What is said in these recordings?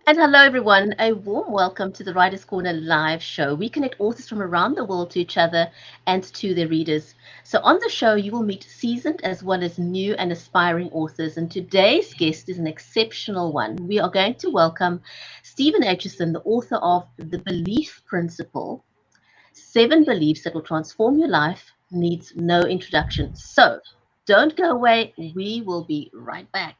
And hello, everyone. A warm welcome to the Writers' Corner live show. We connect authors from around the world to each other and to their readers. So, on the show, you will meet seasoned as well as new and aspiring authors. And today's guest is an exceptional one. We are going to welcome Stephen Aitchison, the author of The Belief Principle 7 Beliefs That Will Transform Your Life, needs no introduction. So, don't go away. We will be right back.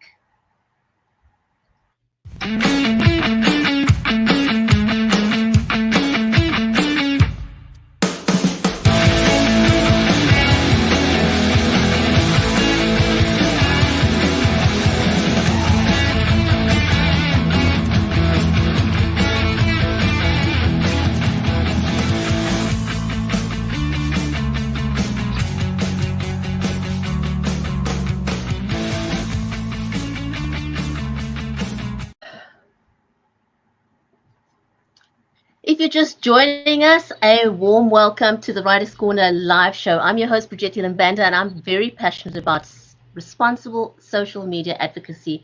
If you're just joining us, a warm welcome to the Writers' Corner live show. I'm your host, Bridgetti and Banda, and I'm very passionate about responsible social media advocacy.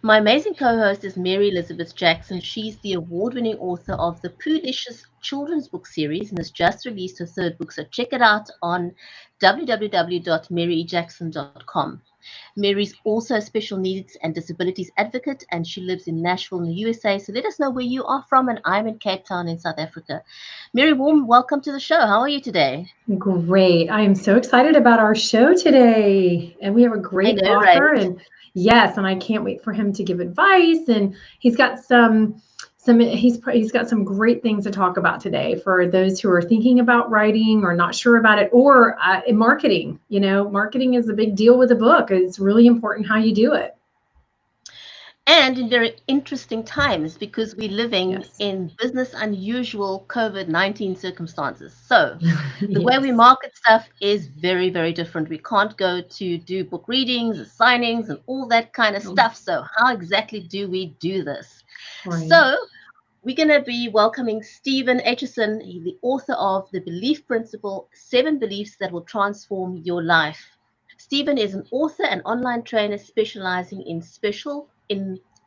My amazing co-host is Mary Elizabeth Jackson. She's the award-winning author of the Poolicious children's book series and has just released her third book, so check it out on www.maryejackson.com. Mary's also a special needs and disabilities advocate, and she lives in Nashville in the USA. So let us know where you are from, and I'm in Cape Town in South Africa. Mary, warm welcome to the show. How are you today? Great. I am so excited about our show today. And we have a great author. Right? And yes, and I can't wait for him to give advice. And he's got he's got some great things to talk about today for those who are thinking about writing or not sure about it, or in marketing. You know, marketing is a big deal with a book. It's really important how you do it. And in very interesting times, because we're living in business unusual COVID-19 circumstances. So the way we market stuff is very, very different. We can't go to do book readings, signings, and all that kind of stuff. So how exactly do we do this? Right. So we're going to be welcoming Stephen Aitchison, the author of The Belief Principle, 7 Beliefs That Will Transform Your Life. Stephen is an author and online trainer specializing in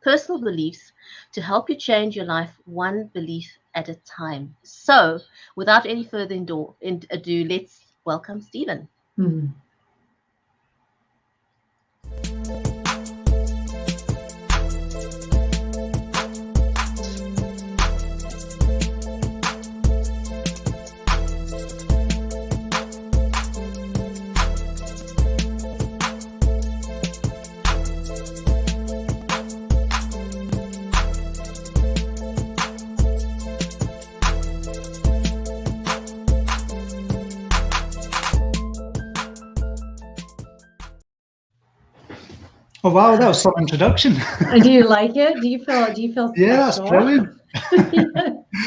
personal beliefs to help you change your life one belief at a time. So without any further ado, let's welcome Stephen. Mm-hmm. Oh wow, that was some introduction. Do you like it? Do you feel yeah, that's brilliant.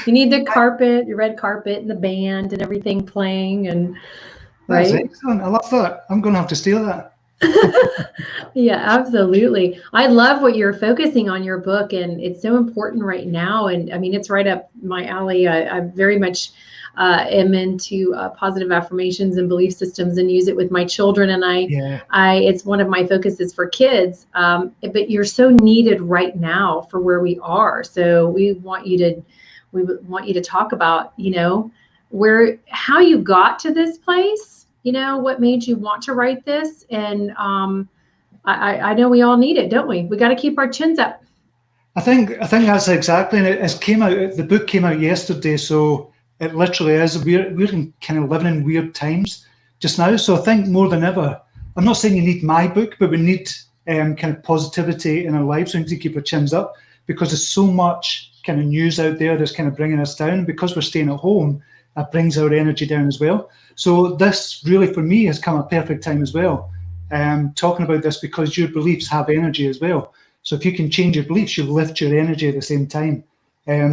You need the carpet, your red carpet, and the band and everything playing, and that's right? Excellent. I love that. I'm going to have to steal that. Yeah, absolutely. I love what you're focusing on your book, and it's so important right now. And I mean, it's right up my alley. I very much am into positive affirmations and belief systems, and use it with my children. And it's one of my focuses for kids. But you're so needed right now for where we are. So we want you to talk about, you know, how you got to this place. You know, what made you want to write this? And I know we all need it, don't we? We got to keep our chins up. I think that's exactly. And it came out. The book came out yesterday, so it literally is. We're kind of living in weird times just now. So I think more than ever, I'm not saying you need my book, but we need kind of positivity in our lives. We need to keep our chins up because there's so much kind of news out there that's kind of bringing us down. Because we're staying at home, that brings our energy down as well. So this really, for me, has come a perfect time as well. Talking about this because your beliefs have energy as well. So if you can change your beliefs, you lift your energy at the same time.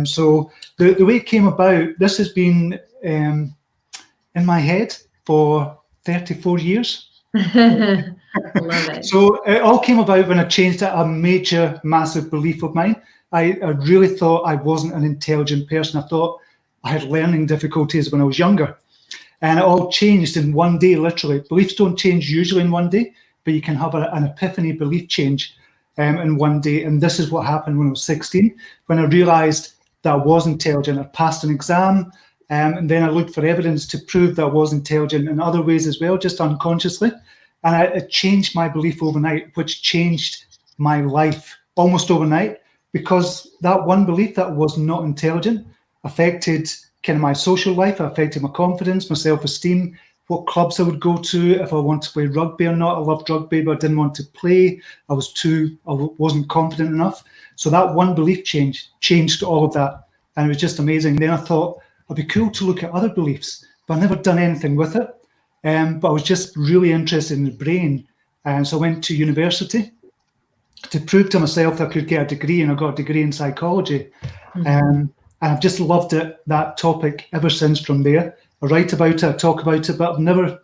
So the way it came about, this has been in my head for 34 years. Love it. So it all came about when I changed a major, massive belief of mine. I really thought I wasn't an intelligent person. I thought I had learning difficulties when I was younger. And it all changed in one day, literally. Beliefs don't change usually in one day, but you can have an epiphany belief change. in one day. And this is what happened when I was 16, when I realized that I was intelligent. I passed an exam, and then I looked for evidence to prove that I was intelligent in other ways as well, just unconsciously. And it changed my belief overnight, which changed my life almost overnight, because that one belief that I was not intelligent affected kind of my social life, affected my confidence, my self-esteem, what clubs I would go to, if I want to play rugby or not. I loved rugby, but I didn't want to play. I wasn't confident enough. So that one belief changed all of that. And it was just amazing. Then I thought it'd be cool to look at other beliefs, but I've never done anything with it. But I was just really interested in the brain. And so I went to university to prove to myself that I could get a degree, and I got a degree in psychology. And I've just loved that topic ever since from there. I write about it, I talk about it, but I've never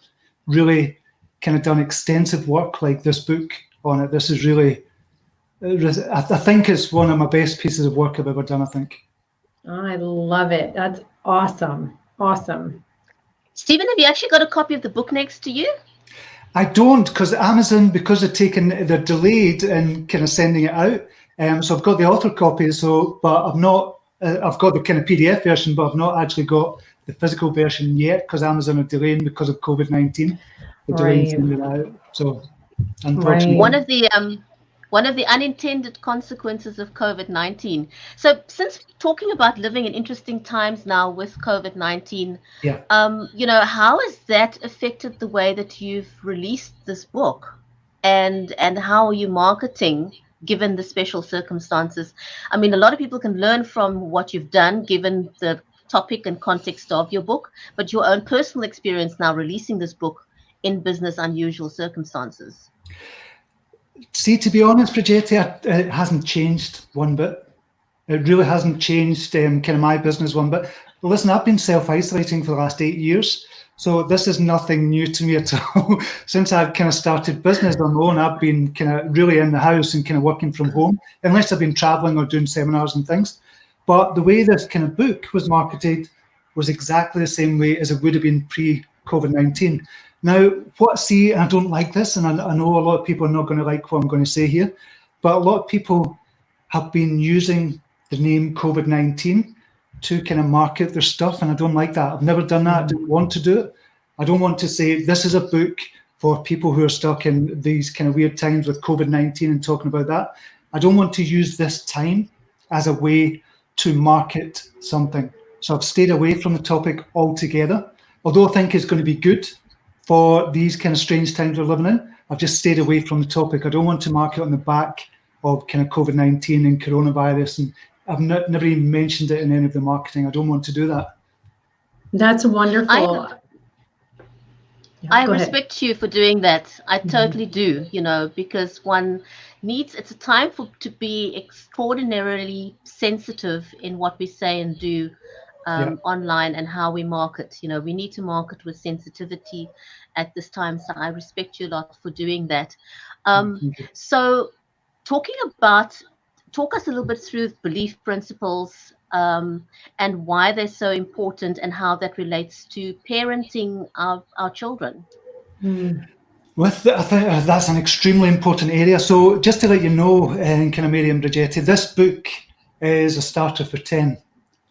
really kind of done extensive work like this book on it. This is really, I think it's one of my best pieces of work I've ever done, I think. I love it. That's awesome. Awesome. Stephen, have you actually got a copy of the book next to you? I don't, because Amazon, because they're delayed in kind of sending it out. So I've got the author copy, but I've not, I've got the kind of PDF version, but I've not actually got the physical version yet, because Amazon are delaying because of COVID-19. They're delaying sending it out. So unfortunately. One of the unintended consequences of COVID-19. So since talking about living in interesting times now with COVID-19, how has that affected the way that you've released this book, and how are you marketing given the special circumstances? I mean, a lot of people can learn from what you've done given the topic and context of your book, but your own personal experience now releasing this book in business unusual circumstances. See, to be honest, Bridgetti, it hasn't changed one bit. It really hasn't changed kind of my business one bit. Listen, I've been self-isolating for the last 8 years, so this is nothing new to me at all. Since I've kind of started business on my own, I've been kind of really in the house and kind of working from home, unless I've been traveling or doing seminars and things. But the way this kind of book was marketed was exactly the same way as it would have been pre-COVID-19. Now, and I don't like this, and I know a lot of people are not going to like what I'm going to say here, but a lot of people have been using the name COVID-19 to kind of market their stuff, and I don't like that. I've never done that. I don't want to do it. I don't want to say this is a book for people who are stuck in these kind of weird times with COVID-19 and talking about that. I don't want to use this time as a way to market something. So I've stayed away from the topic altogether, although I think it's going to be good for these kind of strange times we're living in. I've just stayed away from the topic. I don't want to market on the back of kind of COVID-19 and coronavirus, and I've never even mentioned it in any of the marketing. I don't want to do that. That's wonderful. I respect you for doing that. I totally do, because one needs, it's a time to be extraordinarily sensitive in what we say and do online and how we market. We need to market with sensitivity at this time. So I respect you a lot for doing that. So talk us a little bit through belief principles and why they're so important and how that relates to parenting our children. I think that's an extremely important area. So just to let you know, kind of Mary and Bridgetti, this book is a starter for 10.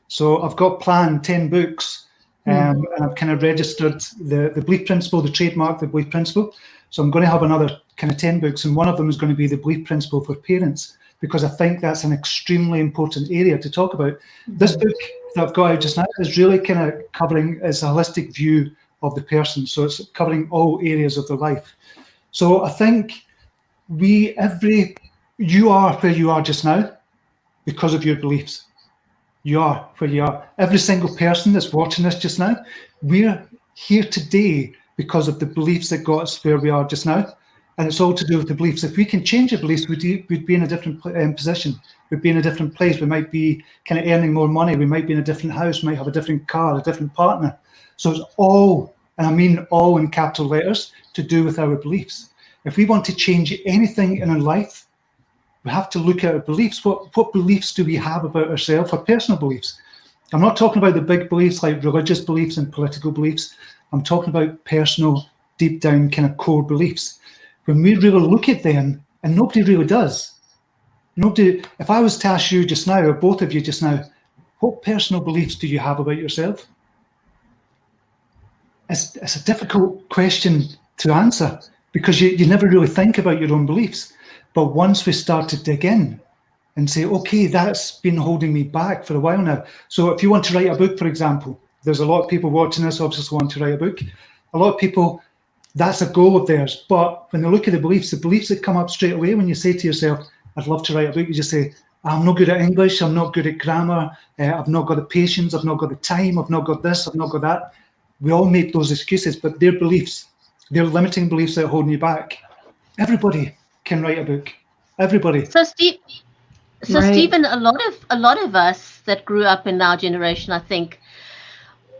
So I've got planned 10 books, and I've kind of registered the belief principle, the trademark, the belief principle. So I'm going to have another kind of 10 books, and one of them is going to be the belief principle for parents, because I think that's an extremely important area to talk about. This book that I've got out just now is really kind of covering as a holistic view of the person. So it's covering all areas of their life. So I think you are where you are just now because of your beliefs. You are where you are. Every single person that's watching this just now, we're here today because of the beliefs that got us where we are just now. And it's all to do with the beliefs. If we can change the beliefs, we'd be in a different position. We'd be in a different place. We might be kind of earning more money. We might be in a different house. We might have a different car, a different partner. So it's all, and I mean all in capital letters, to do with our beliefs. If we want to change anything in our life, we have to look at our beliefs. What beliefs do we have about ourselves, our personal beliefs? I'm not talking about the big beliefs like religious beliefs and political beliefs. I'm talking about personal, deep down kind of core beliefs. When we really look at them, and nobody really does, If I was to ask you just now, or both of you just now, what personal beliefs do you have about yourself? It's a difficult question to answer because you never really think about your own beliefs. But once we start to dig in and say, okay, that's been holding me back for a while now. So if you want to write a book, for example, there's a lot of people watching this obviously want to write a book. A lot of people, that's a goal of theirs. But when they look at the beliefs that come up straight away when you say to yourself, I'd love to write a book, you just say, I'm not good at English, I'm not good at grammar, I've not got the patience, I've not got the time, I've not got this, I've not got that. We all make those excuses, but they're beliefs. They're limiting beliefs that are holding you back. Everybody can write a book. Everybody. So Stephen, a lot of us that grew up in our generation, I think,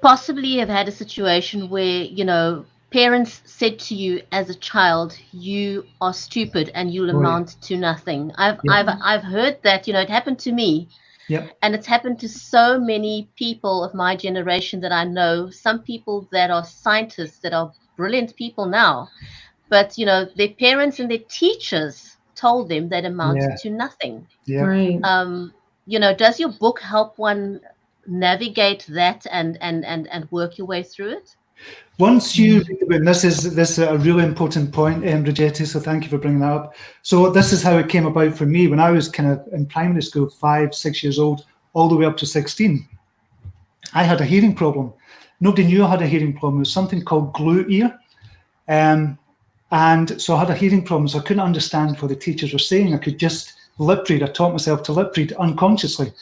possibly have had a situation where, parents said to you as a child, you are stupid and you'll amount to nothing. I've heard that, it happened to me. Yep. And it's happened to so many people of my generation that I know, some people that are scientists that are brilliant people now, but their parents and their teachers told them that amounts to nothing. Yeah. Right. Does your book help one navigate that and work your way through it? Once you read the book, this is a really important point, Bridgetti, so thank you for bringing that up. So this is how it came about for me when I was kind of in primary school, 5, 6 years old, all the way up to 16. I had a hearing problem. Nobody knew I had a hearing problem. It was something called glue ear. And so I had a hearing problem, so I couldn't understand what the teachers were saying. I could just lip read. I taught myself to lip read unconsciously.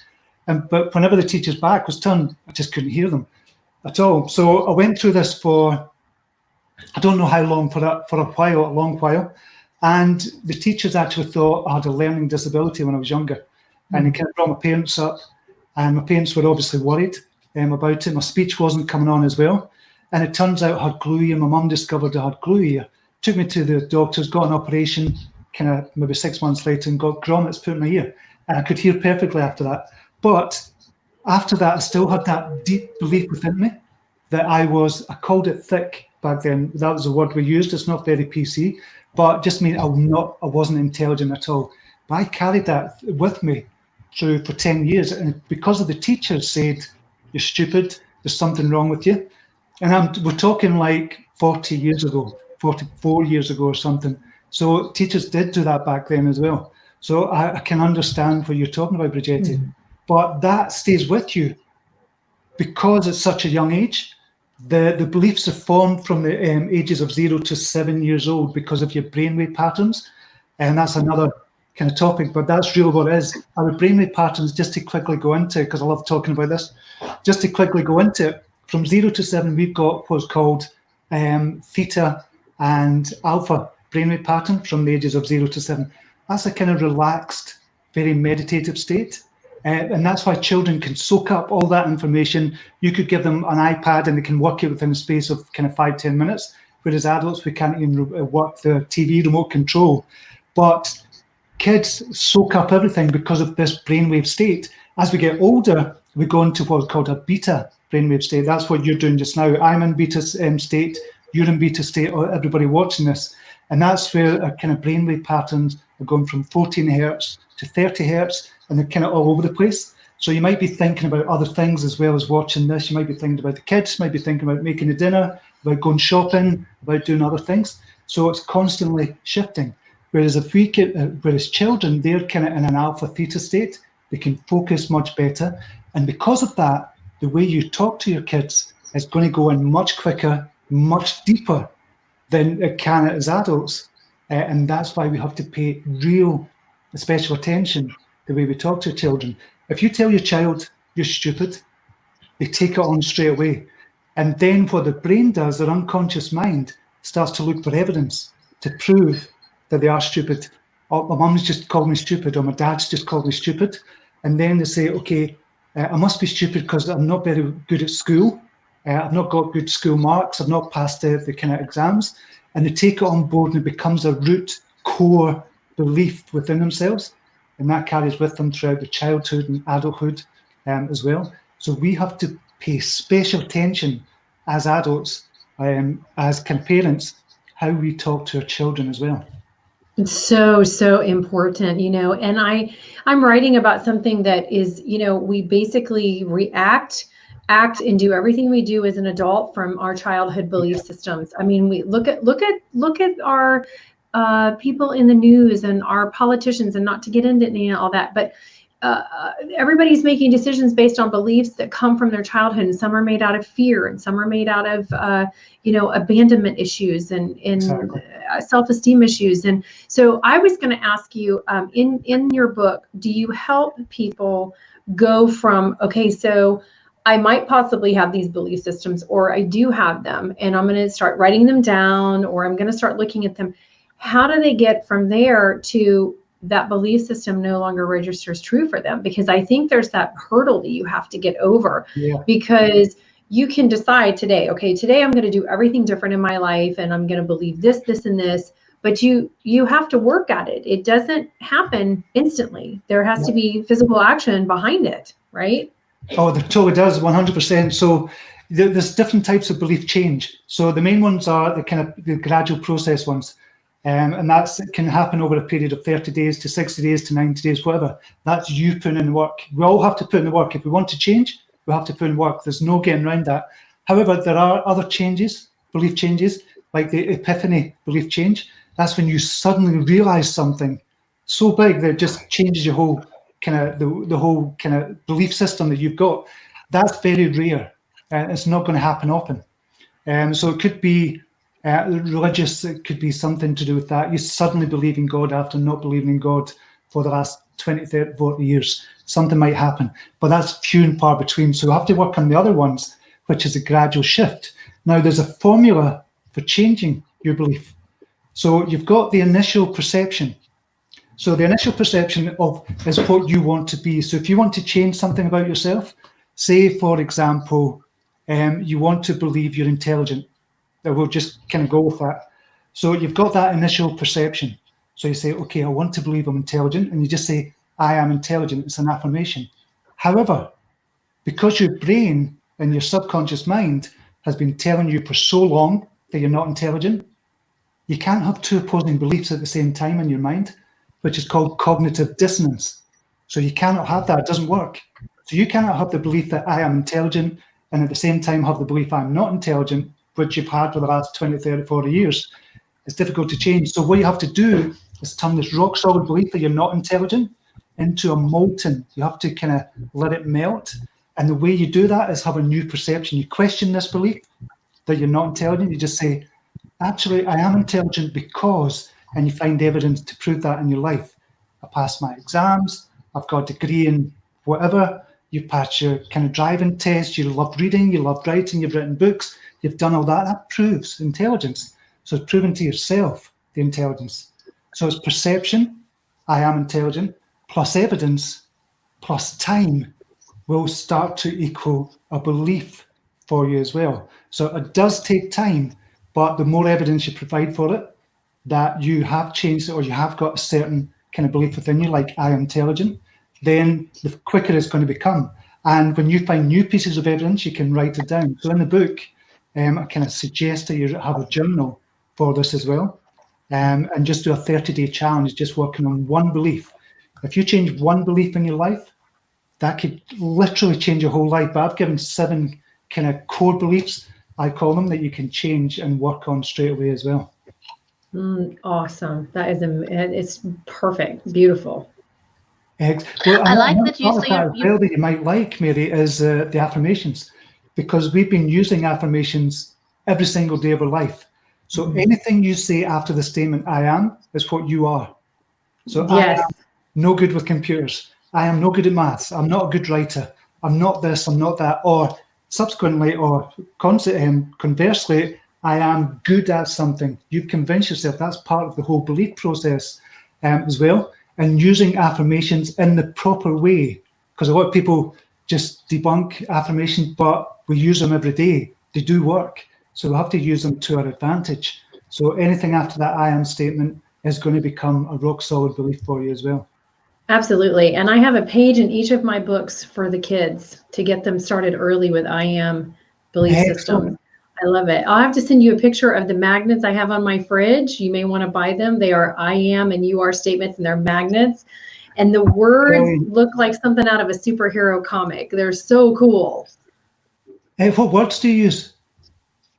But whenever the teacher's back was turned, I just couldn't hear them at all. So I went through this for, I don't know how long, for a long while. And the teachers actually thought I had a learning disability when I was younger. And they kind of brought my parents up. And my parents were obviously worried about it. My speech wasn't coming on as well. And it turns out I had glue ear. My mum discovered I had glue ear. Took me to the doctors, got an operation, kind of maybe 6 months later, and got grommets put in my ear. And I could hear perfectly after that. But after that, I still had that deep belief within me that I called it thick back then. That was the word we used. It's not very PC, but just mean I wasn't intelligent at all. But I carried that with me for 10 years. And because of the teachers said, you're stupid, there's something wrong with you. And we're talking like 40 years ago, 44 years ago or something. So teachers did do that back then as well. So I can understand what you're talking about, Bridgetti. But that stays with you because it's such a young age. The beliefs are formed from the ages of 0 to 7 years old because of your brainwave patterns. And that's another kind of topic, but that's really what it is. Our brainwave patterns, just to quickly go into it, because I love talking about this, just to quickly go into it, from 0 to 7, we've got what's called theta and alpha brainwave pattern from the ages of 0 to 7. That's a kind of relaxed, very meditative state. And that's why children can soak up all that information. You could give them an iPad and they can work it within a space of kind of 5-10 minutes, whereas adults, we can't even work the TV remote control. But kids soak up everything because of this brainwave state. As we get older, we go into what's called a beta brainwave state. That's what you're doing just now. I'm in beta state, you're in beta state, or everybody watching this. And that's where our kind of brainwave patterns are going from 14 hertz to 30 hertz, and they're kind of all over the place. So you might be thinking about other things as well as watching this. You might be thinking about the kids, might be thinking about making a dinner, about going shopping, about doing other things. So it's constantly shifting. Whereas whereas children, they're kind of in an alpha theta state. They can focus much better. And because of that, the way you talk to your kids is going to go in much quicker, much deeper than it can as adults. And that's why we have to pay real special attention the way we talk to children. If you tell your child you're stupid, they take it on straight away. And then what the brain does, their unconscious mind, starts to look for evidence to prove that they are stupid. Or my mum's just called me stupid, or my dad's just called me stupid. And then they say, okay, I must be stupid because I'm not very good at school. I've not got good school marks. I've not passed the kind of exams. And they take it on board and it becomes a root core belief within themselves. And that carries with them throughout the childhood and adulthood as well. So we have to pay special attention as adults, as kind of parents, how we talk to our children as well. It's so important, and I'm writing about something that is, we basically act and do everything we do as an adult from our childhood belief systems. I mean, we look at our people in the news and our politicians, and not to get into all that, but everybody's making decisions based on beliefs that come from their childhood, and some are made out of fear, and some are made out of abandonment issues and Exactly. self-esteem issues. And so I was going to ask you, in your book, do you help people go from, okay, so I might possibly have these belief systems, or I do have them, and I'm going to start writing them down, or I'm going to start looking at them. How do they get from there to that belief system no longer registers true for them? Because I think there's that hurdle that you have to get over. Yeah. Because you can decide today, okay, today I'm going to do everything different in my life, and I'm going to believe this, this, and this. But you have to work at it. It doesn't happen instantly. There has to be physical action behind it, right? Oh, it totally does, 100%. So there's different types of belief change. So the main ones are the gradual process ones. And it can happen over a period of 30 days to 60 days to 90 days, whatever. That's you putting in work. We all have to put in the work. If we want to change, we have to put in work. There's no getting around that. However, there are other changes, belief changes, like the epiphany belief change. That's when you suddenly realize something so big that it just changes your whole the whole belief system that you've got. That's very rare. It's not going to happen often. So it could be religious, it could be something to do with that. You suddenly believe in God after not believing in God for the last 20, 30, 40 years. Something might happen, but that's few and far between. So you have to work on the other ones, which is a gradual shift. Now, there's a formula for changing your belief. So you've got the initial perception. So the initial perception is what you want to be. So if you want to change something about yourself, say, for example, you want to believe you're intelligent. We'll just go with that. So you've got that initial perception. So you say, okay, I want to believe I'm intelligent. And you just say, I am intelligent. It's an affirmation. However, because your brain and your subconscious mind has been telling you for so long that you're not intelligent, you can't have two opposing beliefs at the same time in your mind, which is called cognitive dissonance. So you cannot have that. It doesn't work. So you cannot have the belief that I am intelligent and at the same time have the belief I'm not intelligent, which you've had for the last 20, 30, 40 years. It's difficult to change. So what you have to do is turn this rock solid belief that you're not intelligent into a molten. You have to let it melt. And the way you do that is have a new perception. You question this belief that you're not intelligent. You just say, actually, I am intelligent because, and you find evidence to prove that in your life. I passed my exams. I've got a degree in whatever. You've passed your driving test. You love reading. You love writing. You've written books. You've done all that. That proves intelligence. So it's proven to yourself the intelligence. So it's perception, I am intelligent, plus evidence, plus time will start to equal a belief for you as well. So it does take time, but the more evidence you provide for it, that you have changed it or you have got a certain belief within you, like I am intelligent, then the quicker it's going to become. And when you find new pieces of evidence, you can write it down. So in the book, I suggest that you have a journal for this as well, and just do a 30-day challenge, just working on one belief. If you change one belief in your life, that could literally change your whole life. But I've given 7 core beliefs, I call them, that you can change and work on straight away as well. Awesome. That is, it's perfect. Beautiful. Well, I like that you say that you might like, Mary, is the affirmations, because we've been using affirmations every single day of our life. So anything you say after the statement I am is what you are. So yes. I am no good with computers. I am no good at maths. I'm not a good writer. I'm not this, I'm not that. Or subsequently, or conversely, I am good at something. You've convinced yourself. That's part of the whole belief process as well. And using affirmations in the proper way, because a lot of people just debunk affirmations, but we use them every day. They do work. So we have to use them to our advantage. So anything after that I am statement is going to become a rock solid belief for you as well. Absolutely. And I have a page in each of my books for the kids to get them started early with I am belief system. I love it. I'll have to send you a picture of the magnets I have on my fridge. You may want to buy them. They are I am and you are statements, and they're magnets. And the words look like something out of a superhero comic. They're so cool. Hey, what words do you use?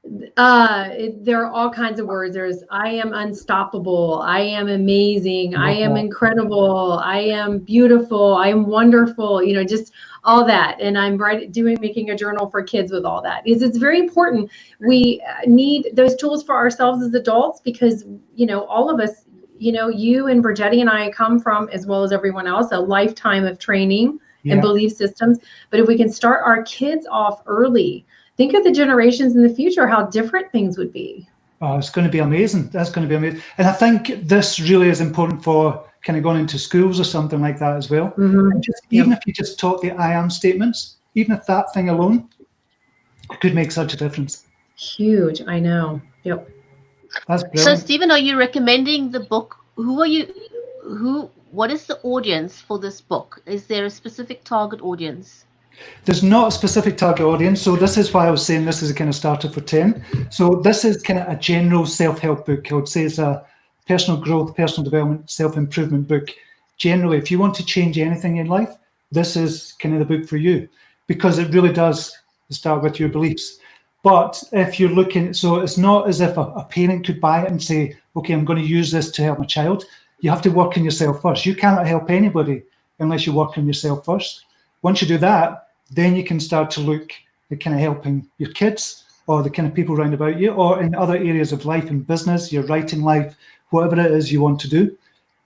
There are all kinds of words. There's I am unstoppable. I am amazing. I am incredible. I am beautiful. I am wonderful. You know, just all that. And I'm making a journal for kids with all that. It's very important. We need those tools for ourselves as adults because, you know, all of us, you know, you and Bridgetti and I come from, as well as everyone else, a lifetime of training and belief systems. But if we can start our kids off early, think of the generations in the future, how different things would be. Oh, it's going to be amazing. That's going to be amazing. And I think this really is important for kind of going into schools or something like that as well. And even if you just taught the I am statements, even if that thing alone could make such a difference. Huge. I know. Yep. That's brilliant. So, Stephen, are you recommending the book? What is the audience for this book? Is there a specific target audience? There's not a specific target audience. So this is why I was saying this is a kind of starter for 10. So this is kind of a general self-help book. I would say it's a personal growth, personal development, self-improvement book. Generally, if you want to change anything in life, this is kind of the book for you because it really does start with your beliefs. But if you're looking, so it's not as if a parent could buy it and say, okay, I'm going to use this to help my child. You have to work on yourself first. You cannot help anybody unless you work on yourself first. Once you do that, then you can start to look at kind of helping your kids or the kind of people around about you or in other areas of life and business, your writing life, whatever it is you want to do.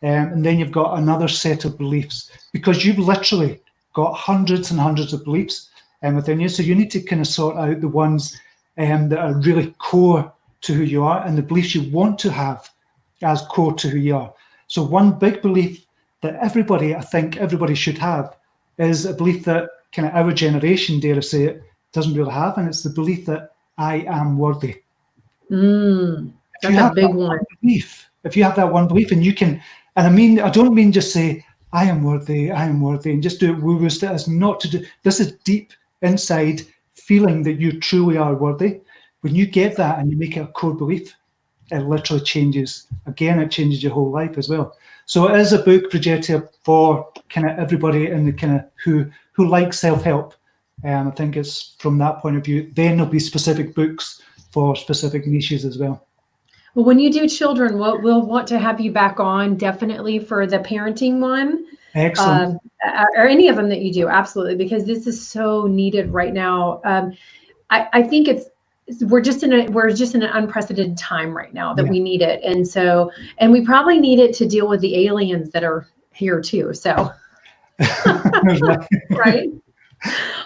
And then you've got another set of beliefs because you've literally got hundreds and hundreds of beliefs within you. So you need to kind of sort out the ones that are really core to who you are and the beliefs you want to have as core to who you are. So one big belief that I think everybody should have is a belief that kind of our generation, dare I say it, doesn't really have, and it's the belief that I am worthy. That's a big one. If you have that one belief and you can, and I don't mean just say, I am worthy, and just do it woo-woo. That is not to do, this is deep inside feeling that you truly are worthy. When you get that and you make it a core belief, it literally changes. Again, it changes your whole life as well. So it is a book, Bridgetti, for kind of everybody in the kind of who likes self-help. I think it's from that point of view. Then there'll be specific books for specific niches as well. Well, when you do children, we'll want to have you back on definitely for the parenting one. Excellent. Or any of them that you do, absolutely, because this is so needed right now. I think we're just in an unprecedented time right now that we need it, and we probably need it to deal with the aliens that are here too. So, right.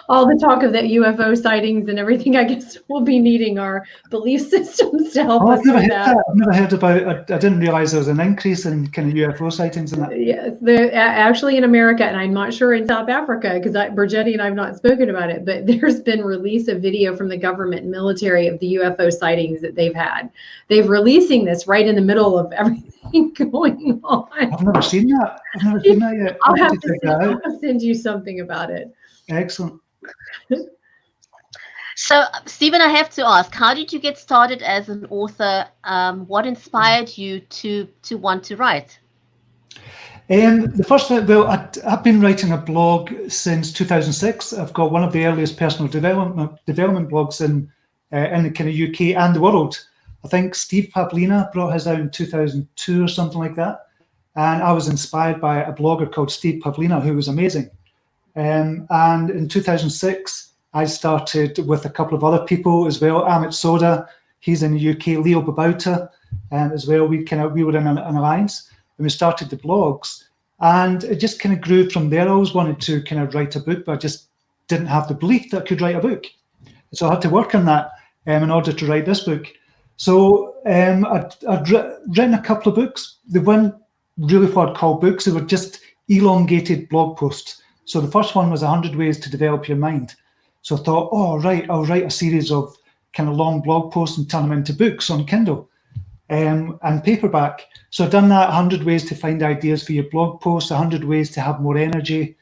All the talk of the UFO sightings and everything, I guess we'll be needing our belief systems to help us with that. I've never heard about, I didn't realize there was an increase in kind of UFO sightings and that. Yes, they're actually in America, and I'm not sure in South Africa, because Bridgetti and I have not spoken about it, but there's been release of video from the government and military of the UFO sightings that they've had. They're releasing this right in the middle of everything going on. I've never seen that. I've never seen that yet. I'll have to send you something about it. Excellent. So, Stephen, I have to ask, how did you get started as an author? What inspired you to want to write? The first thing, well, I've been writing a blog since 2006. I've got one of the earliest personal development blogs in the kind of UK and the world. I think Steve Pavlina brought his out in 2002 or something like that. And I was inspired by a blogger called Steve Pavlina, who was amazing. And in 2006, I started with a couple of other people as well. Amit Soda, he's in the UK. Leo Babauta, as well. We were in an alliance, and we started the blogs, and it just kind of grew from there. I always wanted to kind of write a book, but I just didn't have the belief that I could write a book. So I had to work on that in order to write this book. So I'd written a couple of books. They weren't really what I'd call books. They were just elongated blog posts. So the first one was 100 Ways to Develop Your Mind. So I thought, oh, right, I'll write a series of kind of long blog posts and turn them into books on Kindle and paperback. So I've done that, 100 Ways to Find Ideas for Your Blog Posts, 100 Ways to Have More Energy.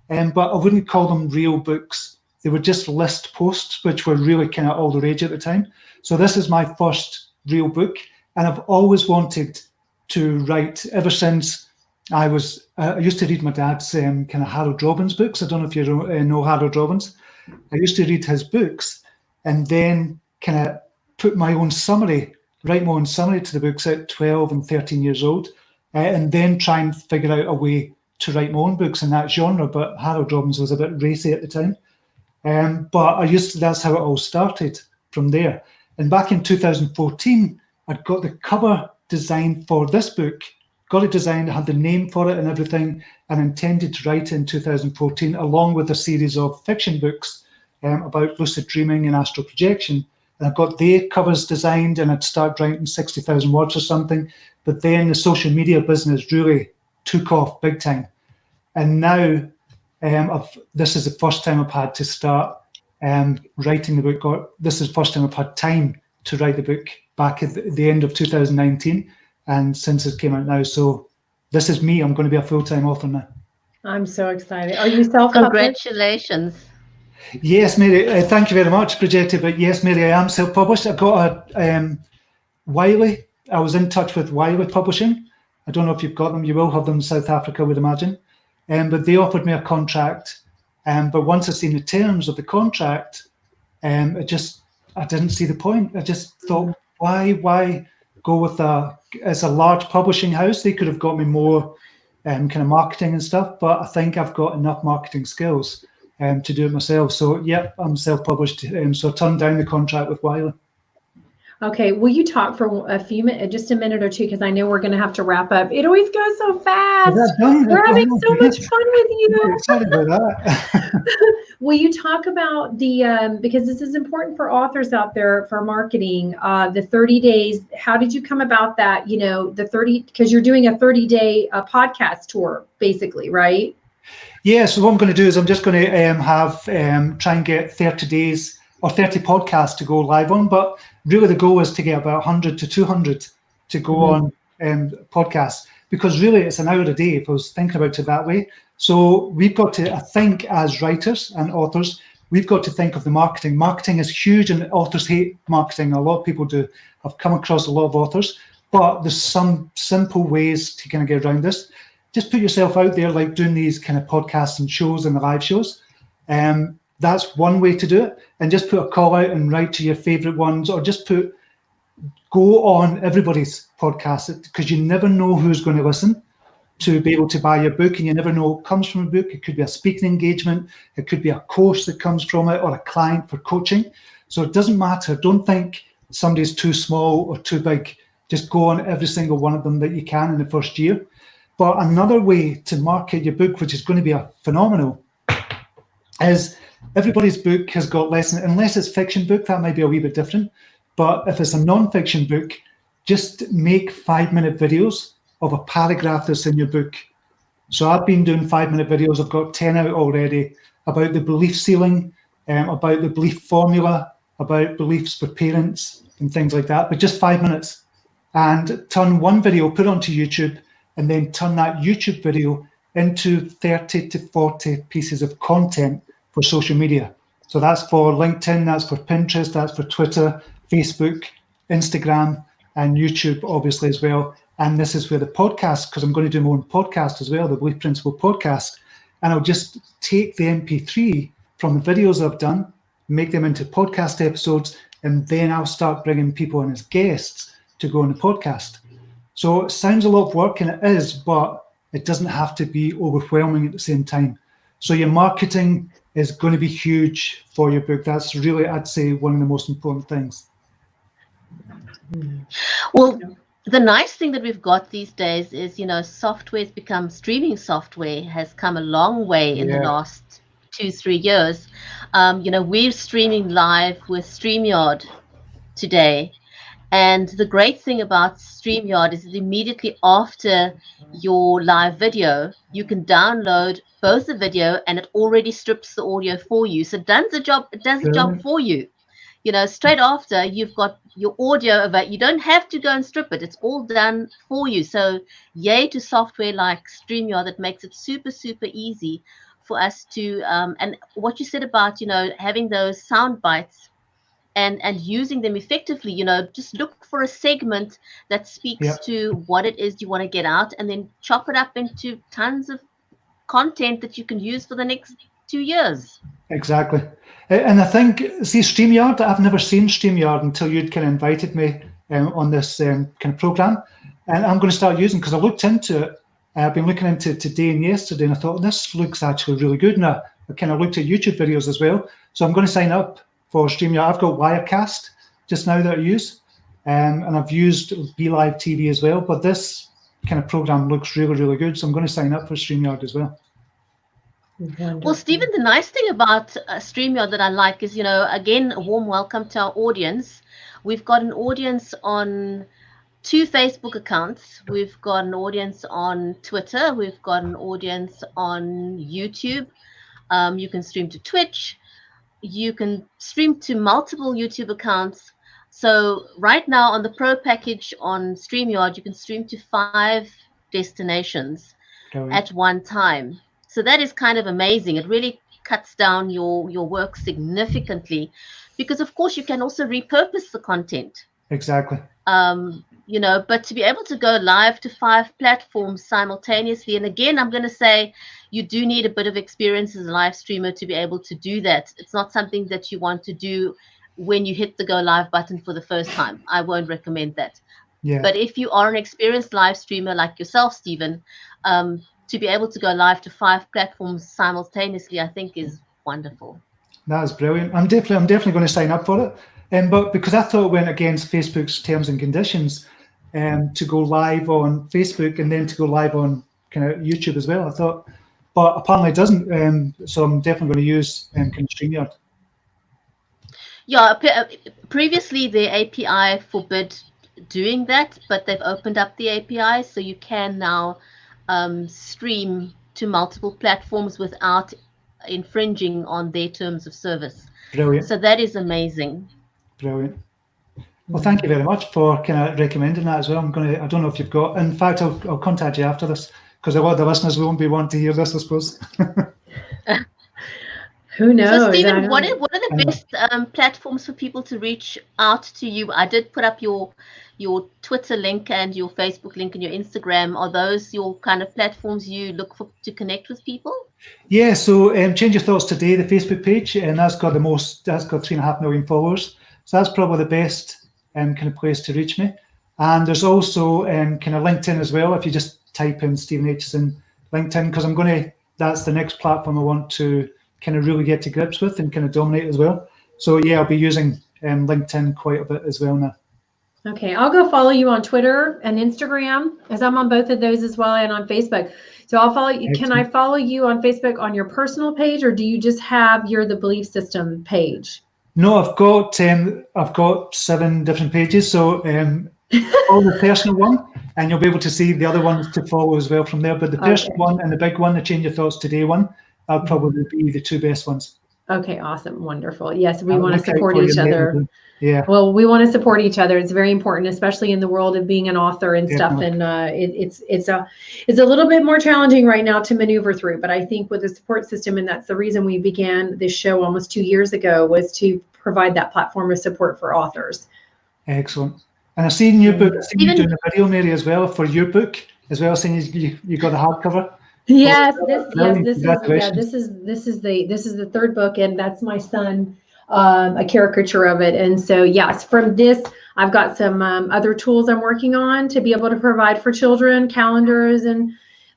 But I wouldn't call them real books. they were just list posts, which were really kind of all the rage at the time. So this is my first real book, and I've always wanted to write ever since I used to read my dad's kind of Harold Robbins books. I don't know if you know Harold Robbins. I used to read his books and then kind of put my own summary, write my own summary to the books at 12 and 13 years old, and then try and figure out a way to write my own books in that genre. But Harold Robbins was a bit racy at the time. But that's how it all started from there. And back in 2014, I'd got the cover designed for this book, got it designed, I had the name for it and everything, and intended to write it in 2014, along with a series of fiction books about lucid dreaming and astral projection. And I got their covers designed, and I'd start writing 60,000 words or something. But then the social media business really took off big time. And now this is the first time I've had to start writing the book, or this is the first time I've had time to write the book back at the end of 2019, and since it came out now. So this is me. I'm going to be a full-time author now. I'm so excited. Are you self-published? Congratulations. Yes, Mary. Thank you very much, Bridgetti. But yes, Mary, I am self-published. I got a Wiley. I was in touch with Wiley Publishing. I don't know if you've got them. You will have them in South Africa, I would imagine. But they offered me a contract. But once I seen the terms of the contract, I didn't see the point. I just thought, why go with as a large publishing house? They could have got me more kind of marketing and stuff. But I think I've got enough marketing skills to do it myself. So yeah, I'm self-published. So I turned down the contract with Wiley. Okay, will you talk for a few minutes, just a minute or two, because I know we're going to have to wrap up. It always goes so fast. We're having so much fun with you. I'm excited about that. Will you talk about because this is important for authors out there for marketing, the 30 days, how did you come about that, because you're doing a 30-day podcast tour, basically, right? Yeah, so what I'm going to do is I'm just going to try and get 30 days or 30 podcasts to go live on, but really the goal is to get about 100 to 200 to go on podcasts, because really it's an hour a day if I was thinking about it that way. So we've got to, I think, as writers and authors, we've got to think of the marketing. Marketing is huge, and authors hate marketing. A lot of people do. I've come across a lot of authors, but there's some simple ways to kind of get around this. Just put yourself out there, like doing these kind of podcasts and shows and the live shows. That's one way to do it. And just put a call out and write to your favorite ones, or just go on everybody's podcast, because you never know who's going to listen to be able to buy your book, and you never know what comes from a book. It could be a speaking engagement, it could be a course that comes from it, or a client for coaching. So it doesn't matter. Don't think somebody's too small or too big. Just go on every single one of them that you can in the first year. But another way to market your book, which is going to be a phenomenal, is everybody's book has got lessons, unless it's fiction book, that might be a wee bit different. But if it's a non-fiction book, just make 5-minute videos of a paragraph that's in your book. So I've been doing 5-minute videos. I've got 10 out already about the belief ceiling, about the belief formula, about beliefs for parents and things like that, but just 5 minutes. And turn one video, put it onto YouTube, and then turn that YouTube video into 30 to 40 pieces of content for social media. So that's for LinkedIn, that's for Pinterest, that's for Twitter, Facebook, Instagram, and YouTube, obviously, as well. And this is where the podcast, because I'm going to do my own podcast as well, the Belief Principle podcast. And I'll just take the MP3 from the videos I've done, make them into podcast episodes, and then I'll start bringing people in as guests to go on the podcast. So it sounds a lot of work, and it is, but it doesn't have to be overwhelming at the same time. So your marketing is going to be huge for your book. That's really, I'd say, one of the most important things. Well, the nice thing that we've got these days is, software's become, streaming software has come a long way in the last 2-3 years. We're streaming live with StreamYard today. And the great thing about StreamYard is that immediately after your live video, you can download both the video, and it already strips the audio for you. So it does the job for you. Straight after, you've got your audio of it. You don't have to go and strip it. It's all done for you. So yay to software like StreamYard that makes it super, super easy for us to, and what you said about, having those sound bites and using them effectively, just look for a segment that speaks Yeah, to what it is you want to get out, and then chop it up into tons of content that you can use for the next 2 years. exactly. And I think, see, StreamYard, I've never seen StreamYard until you'd kind of invited me on this kind of program. And I'm going to start using, because I looked into it. I've been looking into it today and yesterday, and I thought, this looks actually really good. And I kind of looked at YouTube videos as well. So I'm going to sign up for StreamYard. I've got Wirecast just now that I use, and I've used BLive TV as well. But this kind of program looks really, really good. So I'm going to sign up for StreamYard as well. Wonderful. Well, Stephen, the nice thing about StreamYard that I like is, again, a warm welcome to our audience. We've got an audience on 2 Facebook accounts. We've got an audience on Twitter. We've got an audience on YouTube. You can stream to Twitch. You can stream to multiple YouTube accounts. So right now on the Pro package on StreamYard, you can stream to 5 destinations at one time. So that is kind of amazing. It really cuts down your work significantly, because of course you can also repurpose the content. Exactly. But to be able to go live to 5 platforms simultaneously, and again, I'm going to say you do need a bit of experience as a live streamer to be able to do that. It's not something that you want to do when you hit the go live button for the first time. I won't recommend that. Yeah. But if you are an experienced live streamer like yourself, Stephen, to be able to go live to 5 platforms simultaneously, I think is wonderful. That is brilliant. I'm definitely going to sign up for it. But because I thought it went against Facebook's terms and conditions to go live on Facebook and then to go live on kind of YouTube as well. I thought, but apparently it doesn't. So I'm definitely going to use kind of StreamYard. Yeah, previously the API forbid doing that, but they've opened up the API, so you can now stream to multiple platforms without infringing on their terms of service. Brilliant. So that is amazing. Brilliant. Well, thank you very much for kind of recommending that as well. I don't know if you've got, in fact, I'll contact you after this, because a lot of the listeners won't be wanting to hear this, I suppose. Who knows? So, Stephen, what are the best platforms for people to reach out to you? I did put up your Twitter link and your Facebook link and your Instagram. Are those your kind of platforms you look for to connect with people? Yeah, so Change Your Thoughts Today, the Facebook page, and that's got 3.5 million followers. So that's probably the best kind of place to reach me. And there's also kind of LinkedIn as well. If you just type in Stephen Aitchison LinkedIn, because that's the next platform I want to kind of really get to grips with and kind of dominate as well. So yeah, I'll be using LinkedIn quite a bit as well now. Okay, I'll go follow you on Twitter and Instagram, as I'm on both of those as well, and on Facebook. So I'll follow you. Can I follow you on Facebook on your personal page, or do you just have the belief system page? No, I've got 7 different pages. So all the personal one, and you'll be able to see the other ones to follow as well from there. But the personal one and the big one, the Change Your Thoughts Today one, that'll probably be the 2 best ones. Okay, awesome, wonderful. Yes, we want to support each other. Yeah. Well, we want to support each other. It's very important, especially in the world of being an author and stuff. And it's a little bit more challenging right now to maneuver through. But I think with the support system, and that's the reason we began this show almost 2 years ago, was to provide that platform of support for authors. Excellent. And I've seen your book. I've seen you doing a video, Mary, as well for your book as well. Seeing you got the hardcover. Yes, this is the 3rd book, and that's my son. A caricature of it. And so yes, from this I've got some other tools I'm working on to be able to provide for children, calendars and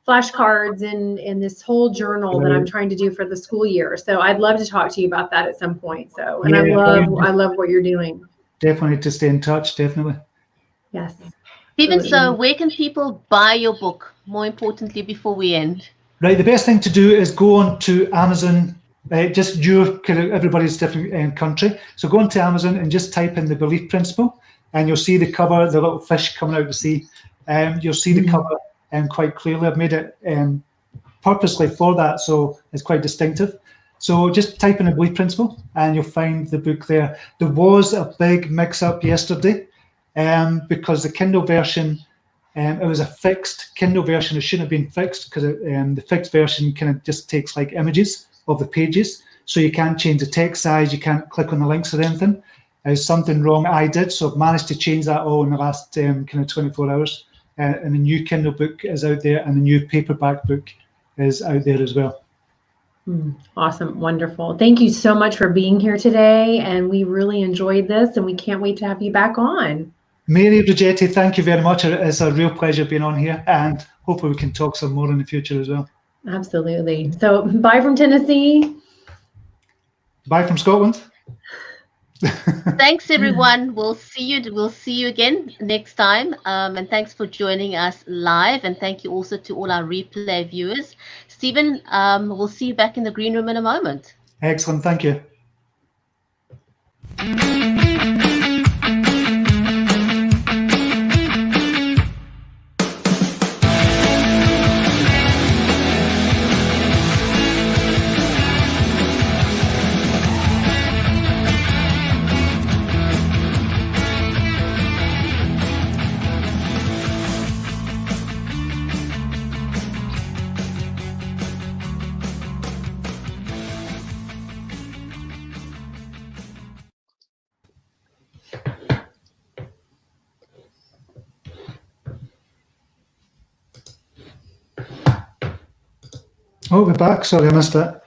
flashcards and this whole journal that I'm trying to do for the school year. So I'd love to talk to you about that at some point. So and I love what you're doing. Definitely to stay in touch, definitely. Yes. Stephen, so where can people buy your book, more importantly, before we end? Right, the best thing to do is go on to Amazon. Just everybody's different country. So go onto Amazon and just type in The Belief Principle, and you'll see the cover, the little fish coming out of the sea. You'll see the cover quite clearly. I've made it purposely for that, so it's quite distinctive. So just type in The Belief Principle and you'll find the book there. There was a big mix-up yesterday because the Kindle version It was a fixed Kindle version. It shouldn't have been fixed because the fixed version kind of just takes like images of the pages. So you can't change the text size. You can't click on the links or anything. There's something wrong I did. So I've managed to change that all in the last kind of 24 hours. And the new Kindle book is out there, and the new paperback book is out there as well. Awesome. Wonderful. Thank you so much for being here today. And we really enjoyed this, and we can't wait to have you back on. Mary, Bridgetti, thank you very much. It's a real pleasure being on here, and hopefully we can talk some more in the future as well. Absolutely. So bye from Tennessee. Bye from Scotland. Thanks, everyone. We'll see you again next time. And thanks for joining us live. And thank you also to all our replay viewers. Stephen, we'll see you back in the green room in a moment. Excellent. Thank you. Oh, we're back. Sorry, I missed that.